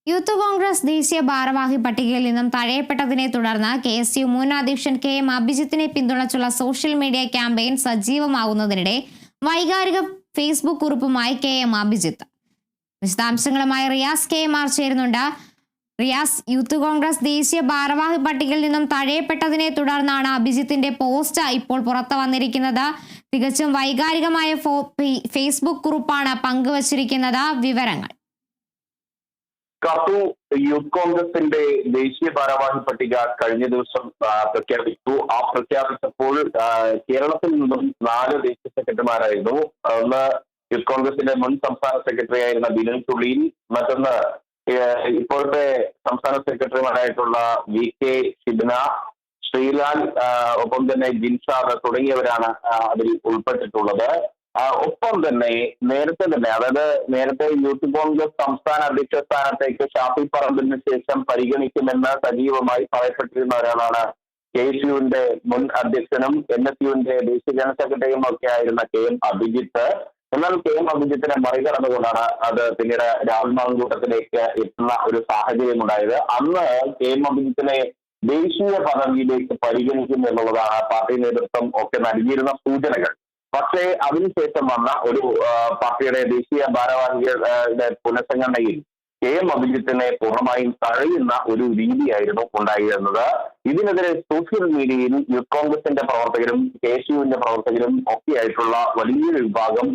Youth Congress ദേശീയ ഭാരവാഹി പട്ടികയിൽ നിന്നും തഴയപ്പെട്ടതിനെ തുടർന്ന് KSU മുൻ അധ്യക്ഷൻ KM അഭിജിത്തിനെ പിന്തുണച്ചുള്ള സോഷ്യൽ മീഡിയ ക്യാമ്പയിൻ സജീവമാകുന്നതിനിടെ വൈകാരിക ഫേസ്ബുക്ക് കുറിപ്പുമായി KM അഭിജിത്ത്. വിശദാംശങ്ങളുമായി റിയാസ് KMR ചേരുന്നുണ്ട്. റിയാസ്, യൂത്ത് കോൺഗ്രസ് ദേശീയ ഭാരവാഹി പട്ടികയിൽ നിന്നും തഴയപ്പെട്ടതിനെ തുടർന്നാണ് അഭിജിത്തിന്റെ പോസ്റ്റ് ഇപ്പോൾ പുറത്തു വന്നിരിക്കുന്നത്. തികച്ചും വൈകാരികമായ ഫേസ്ബുക്ക് കുറിപ്പാണ് പങ്കുവച്ചിരിക്കുന്നത്. വിവരങ്ങൾ. യൂത്ത് കോൺഗ്രസിന്റെ ദേശീയ ഭാരവാഹി പട്ടിക കഴിഞ്ഞ ദിവസം പ്രഖ്യാപിച്ചു. ആ പ്രഖ്യാപിച്ചപ്പോൾ കേരളത്തിൽ നിന്നും 4 ദേശീയ സെക്രട്ടറിമാരായിരുന്നു. ഒന്ന് യൂത്ത് കോൺഗ്രസിന്റെ മുൻ സംസ്ഥാന സെക്രട്ടറി ആയിരുന്ന ബിനോയ് തുള്ളിയിൽ, മറ്റൊന്ന് ഇപ്പോഴത്തെ സംസ്ഥാന സെക്രട്ടറിമാരായിട്ടുള്ള VK ഷിബിന, ശ്രീലാൽ, ഒപ്പം തന്നെ ജിൻഷാദ് തുടങ്ങിയവരാണ് അതിൽ ഉൾപ്പെട്ടിട്ടുള്ളത്. ഒപ്പം തന്നെ അതായത് നേരത്തെ യൂത്ത് കോൺഗ്രസ് സംസ്ഥാന അധ്യക്ഷ സ്ഥാനത്തേക്ക് ഷാഫി പറമ്പിലിന് ശേഷം പരിഗണിക്കുമെന്ന് സജീവമായി പറയപ്പെട്ടിരുന്ന ഒരാളാണ് KSUവിന്റെ മുൻ അധ്യക്ഷനും NSUവിന്റെ ദേശീയ ജനറൽ സെക്രട്ടറിയും ഒക്കെ ആയിരുന്ന KM അഭിജിത്ത്. എന്നാൽ KM അഭിജിത്തിനെ മറികടന്നുകൊണ്ടാണ് അത് പിന്നീട് രാഹുൽ മാങ്കൂട്ടത്തിലേക്ക് എത്തുന്ന ഒരു സാഹചര്യം ഉണ്ടായത്. അന്ന് KM അഭിജിത്തിനെ ദേശീയ പദവിയിലേക്ക് പരിഗണിക്കും എന്നുള്ളതാണ് പാർട്ടി നേതൃത്വം ഒക്കെ നൽകിയിരുന്ന സൂചനകൾ. പക്ഷേ അതിനുശേഷം വന്ന ഒരു പാർട്ടിയുടെ ദേശീയ ഭാരവാഹികളുടെ പുനഃസംഘടനയിൽ KM അഭിജിത്തിനെ പൂർണ്ണമായും തഴയുന്ന ഒരു രീതിയായിരുന്നു ഉണ്ടായിരുന്നത്. ഇതിനെതിരെ സോഷ്യൽ മീഡിയയിൽ യൂത്ത് കോൺഗ്രസിന്റെ പ്രവർത്തകരും KSUവിന്റെ പ്രവർത്തകരും ഒക്കെയായിട്ടുള്ള വലിയൊരു വിഭാഗം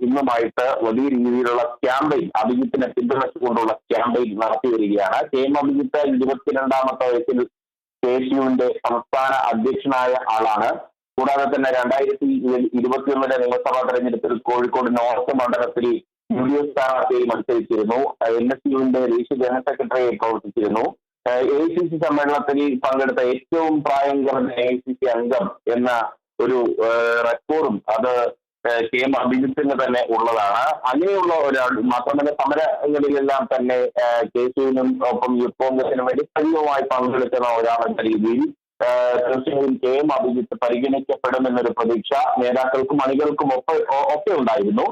ഇന്നുമായിട്ട് വലിയ രീതിയിലുള്ള ക്യാമ്പയിൻ, അഭിജിത്തിനെ പിന്തുണച്ചുകൊണ്ടുള്ള ക്യാമ്പയിൻ നടത്തി വരികയാണ്. KM അഭിജിത്ത് 22ാമത്തെ വയസ്സിൽ KSUവിന്റെ സംസ്ഥാന അധ്യക്ഷനായ ആളാണ്. കൂടാതെ തന്നെ 2021 നിയമസഭാ തെരഞ്ഞെടുപ്പിൽ കോഴിക്കോട് നോർത്ത് മണ്ഡലത്തിൽ UDF സ്ഥാനാർത്ഥിയായി മത്സരിച്ചിരുന്നു. NSUവിന്റെ ദേശീയ ജനറൽ സെക്രട്ടറിയായി പ്രവർത്തിച്ചിരുന്നു. AICC സമ്മേളനത്തിൽ പങ്കെടുത്ത ഏറ്റവും പ്രായം കുറഞ്ഞ AICC അംഗം എന്ന ഒരു റെക്കോർഡും അത് KM അഭിജിത്തിന് തന്നെ ഉള്ളതാണ്. അങ്ങനെയുള്ള ഒരാൾ മാത്രമല്ല, സമരങ്ങളിലെല്ലാം തന്നെ KSUവിനും ഒപ്പം യൂത്ത് കോൺഗ്രസിനും വേണ്ടി സജീവമായി പങ്കെടുക്കുന്ന ഒരാളെന്ന രീതിയിൽ തീർച്ചയായും KM അഭിജിത്ത് പരിഗണിക്കപ്പെടുമെന്നൊരു പ്രതീക്ഷ നേതാക്കൾക്കും അണികൾക്കും ഒക്കെ ഉണ്ടായിരുന്നു.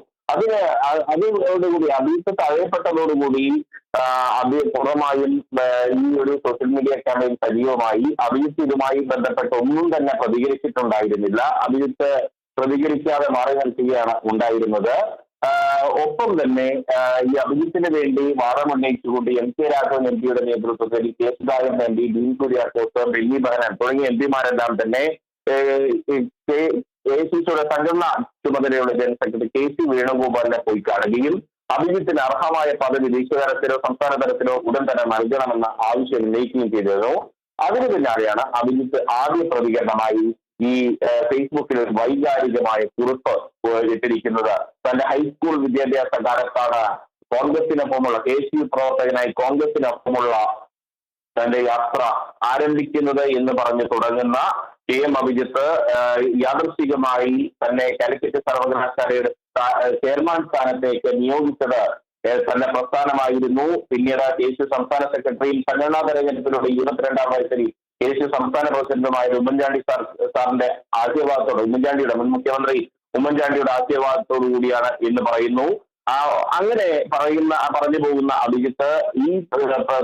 അതോടുകൂടി അഭിജിത്ത് തഴയപ്പെട്ടതോടുകൂടി പൂർണ്ണമായും ഈ ഒരു സോഷ്യൽ മീഡിയ ക്യാമ്പയിൻ സജീവമായി. അഭിജിത്ത് ഇതുമായി ബന്ധപ്പെട്ട് ഒന്നും തന്നെ പ്രതികരിച്ചിട്ടുണ്ടായിരുന്നില്ല. അഭിജിത്ത് പ്രതികരിക്കാതെ മാറി നിൽക്കുകയാണ് ഉണ്ടായിരുന്നത്. ഒപ്പം തന്നെ ഈ അഭിജിത്തിന് വേണ്ടി വാദമുന്നയിച്ചുകൊണ്ട് MK രാഘവൻ MP യുടെ നേതൃത്വത്തിൽ K സുധാകരൻ MP, ഡീൻ കുര്യാക്കോസ്, ബെന്നി ബെഹനാൻ തുടങ്ങിയ MPമാരെല്ലാം തന്നെ AICCയുടെ സംഘടനാ ചുമതലയുള്ള ജനറൽ സെക്രട്ടറി KC വേണുഗോപാലിനെ പോയി കാണുകയും അഭിജിത്തിന് അർഹമായ പദവി ദേശീയ തലത്തിലോ സംസ്ഥാന തലത്തിലോ ഉടൻ തന്നെ നൽകണമെന്ന ആവശ്യം ഉന്നയിക്കുകയും ചെയ്തിരുന്നു. അതിനു പിന്നാലെയാണ് അഭിജിത്ത് ആദ്യ പ്രതികരണമായി ഈ ഫേസ്ബുക്കിൽ വൈകാരികമായ കുറിപ്പ് ഇട്ടിരിക്കുന്നത്. തന്റെ ഹൈസ്കൂൾ വിദ്യാഭ്യാസ കാലത്താണ് കോൺഗ്രസിനൊപ്പമുള്ള KSU പ്രവർത്തകനായി കോൺഗ്രസിനൊപ്പമുള്ള തന്റെ യാത്ര ആരംഭിക്കുന്നത് എന്ന് പറഞ്ഞു തുടങ്ങുന്ന KM അഭിജിത്ത് യാദൃശ്ചികമായി തന്നെ കാലിക്കറ്റ് സർവകലാശാലയുടെ ചെയർമാൻ സ്ഥാനത്തേക്ക് നിയോഗിച്ചത് തന്റെ പ്രസ്ഥാനമായിരുന്നു. പിന്നീട് KSU സംസ്ഥാന സെക്രട്ടറിയും സംഘടനാ തെരഞ്ഞെടുപ്പിലൂടെ 22ാം വയസ്സിൽ KSU സംസ്ഥാന പ്രസിഡന്റുമായ ഉമ്മൻചാണ്ടി സാറിന്റെ ആശീർവാദത്തോടെ, ഉമ്മൻചാണ്ടിയുടെ മുൻ മുഖ്യമന്ത്രി ഉമ്മൻചാണ്ടിയുടെ ആശീർവാദത്തോടു കൂടിയാണ് എന്ന് പറയുന്നു. അങ്ങനെ പറഞ്ഞു പോകുന്ന അഭിജിത്ത് ഈ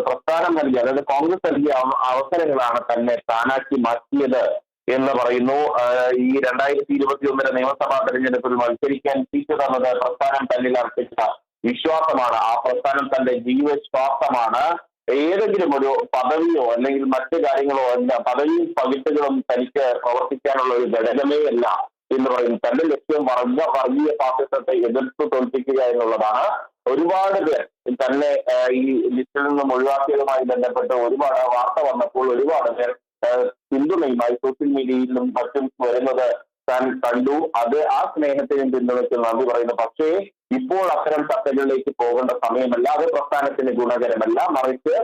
പ്രസ്ഥാനം നൽകിയ, അതായത് കോൺഗ്രസ് നൽകിയ അവസരങ്ങളാണ് തന്നെ സ്ഥാനാക്കി മാറ്റിയത് എന്ന് പറയുന്നു. ഈ 2021 നിയമസഭാ തെരഞ്ഞെടുപ്പിൽ മത്സരിക്കാൻ സീറ്റ് തന്നത് പ്രസ്ഥാനം തന്നിൽ അർപ്പിച്ച വിശ്വാസമാണ്. ആ പ്രസ്ഥാനം തന്റെ ജീവശ്വാസമാണ്. ഏതെങ്കിലും ഒരു പദവിയോ അല്ലെങ്കിൽ മറ്റു കാര്യങ്ങളോ അല്ല, പദവിയും പകിട്ടുകളും തനിക്ക് പ്രവർത്തിക്കാനുള്ള ഒരു ഘടകമേ അല്ല എന്ന് പറയുന്നു. തന്റെ ലക്ഷ്യം വർഗീയ ഫാസിസത്തെ എതിർത്ത് തോൽപ്പിക്കുക എന്നുള്ളതാണ്. ഒരുപാട് പേർ തന്നെ ഈ ലിസ്റ്റിൽ നിന്നും ഒഴിവാക്കിയതുമായി ബന്ധപ്പെട്ട് ഒരുപാട് വാർത്ത വന്നപ്പോൾ ഒരുപാട് പേർ പിന്തുണയുമായി സോഷ്യൽ മീഡിയയിലും മറ്റും വരുന്നത് താൻ കണ്ടു. ആ സ്നേഹത്തിനും പിന്തുണയ്ക്ക് നന്ദി പറയുന്നു. പക്ഷേ ഇപ്പോൾ അത്തരം ചർച്ചകളിലേക്ക് പോകേണ്ട സമയമല്ല. അത് പ്രസ്ഥാനത്തിന് ഗുണകരമല്ല. മറിച്ച്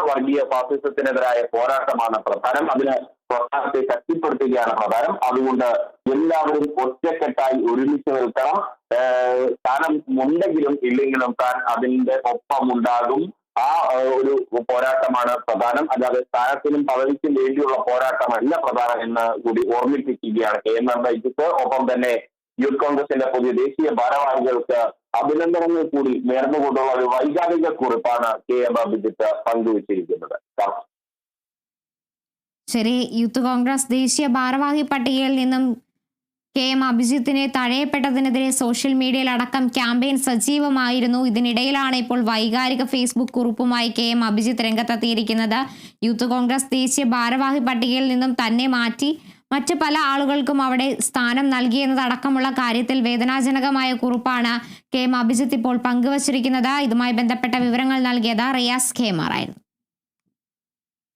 വർഗീയ ഫാസിസത്തിനെതിരായ പോരാട്ടമാണ് പ്രധാനം. അതിന് പ്രസ്ഥാനത്തെ ശക്തിപ്പെടുത്തുകയാണ് പ്രധാനം. അതുകൊണ്ട് എല്ലാവരും ഒറ്റക്കെട്ടായി ഒരുമിച്ച് നിൽക്കണം. സ്ഥാനം ഉണ്ടെങ്കിലും ഇല്ലെങ്കിലും താൻ അതിന്റെ ഒപ്പമുണ്ടാകും. ആ ഒരു പോരാട്ടമാണ് പ്രധാനം. അല്ലാതെ സ്ഥാനത്തിനും പദവിക്കും വേണ്ടിയുള്ള പോരാട്ടമല്ല പ്രധാനം എന്ന് കൂടി ഓർമ്മിപ്പിക്കുകയാണ് KM അഭിജിത്ത്. ഒപ്പം തന്നെ യൂത്ത് കോൺഗ്രസിന്റെ പുതിയ ദേശീയ ഭാരവാഹികൾക്ക് അഭിനന്ദനങ്ങൾ കൂടി നേർന്നുകൊണ്ടുള്ള ഒരു വൈകാരിക കുറിപ്പാണ് KM അഭിജിത്ത് പങ്കുവച്ചിരിക്കുന്നത്. ശരി, യൂത്ത് കോൺഗ്രസ് ദേശീയ ഭാരവാഹി പട്ടികയിൽ നിന്നും KM അഭിജിത്തിനെ തഴയപ്പെട്ടതിനെതിരെ സോഷ്യൽ മീഡിയയിൽ അടക്കം ക്യാമ്പയിൻ സജീവമായിരുന്നു. ഇതിനിടയിലാണ് ഇപ്പോൾ വൈകാരിക ഫേസ്ബുക്ക് കുറിപ്പുമായി KM അഭിജിത്ത് രംഗത്തെത്തിയിരിക്കുന്നത്. യൂത്ത് കോൺഗ്രസ് ദേശീയ ഭാരവാഹി പട്ടികയിൽ നിന്നും തന്നെ മാറ്റി മറ്റ് പല ആളുകൾക്കും അവിടെ സ്ഥാനം നൽകിയെന്നതടക്കമുള്ള കാര്യത്തിൽ വേദനാജനകമായ കുറിപ്പാണ് KM അഭിജിത്ത് ഇപ്പോൾ പങ്കുവച്ചിരിക്കുന്നത്. ഇതുമായി ബന്ധപ്പെട്ട വിവരങ്ങൾ നൽകിയത് റിയാസ് KM ആയിരുന്നു.